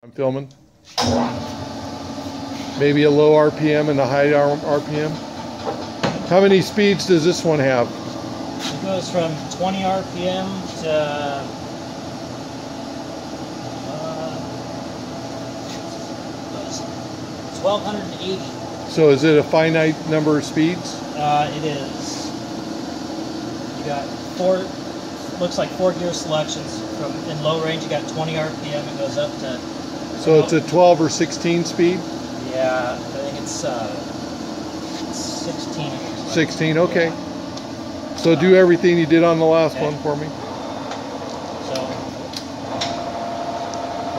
I'm filming. Maybe a low RPM and a high RPM. How many speeds does this one have? It goes from 20 RPM to 1280. So is it a finite number of speeds? It is. You got looks like 4 gear selections. In low range you got 20 RPM. It goes up to. So it's a 12 or 16 speed? Yeah, I think it's 16. 16, okay. Yeah. So do everything you did on the last one for me. So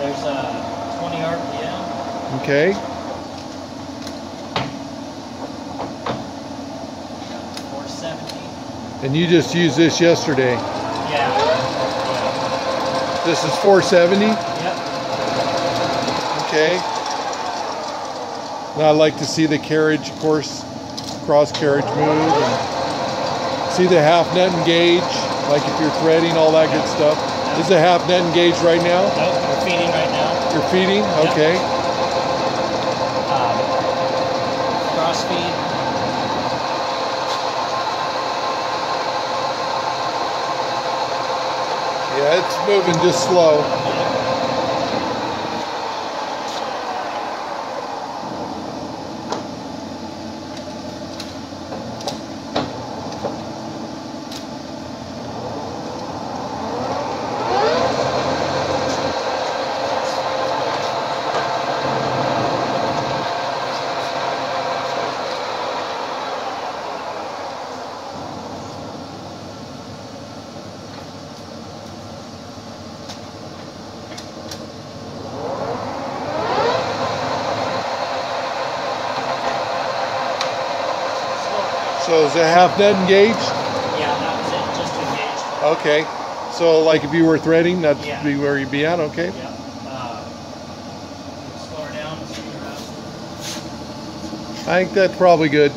there's 20 RPM. Okay. 470. And you just used this yesterday. Yeah. This is 470? Yep. Okay. Now I'd like to see the carriage, of course, cross carriage move, and see the half net engage, like if you're threading, all that good stuff. Is the half net engaged right now? Nope, we're feeding right now. You're feeding? Okay. Cross feed. Yeah, it's moving just slow. So is the half net engaged? Yeah, that was it, just engaged. Okay. So like if you were threading, that'd be where you'd be at, okay? Yeah. Slow her down. I think that's probably good.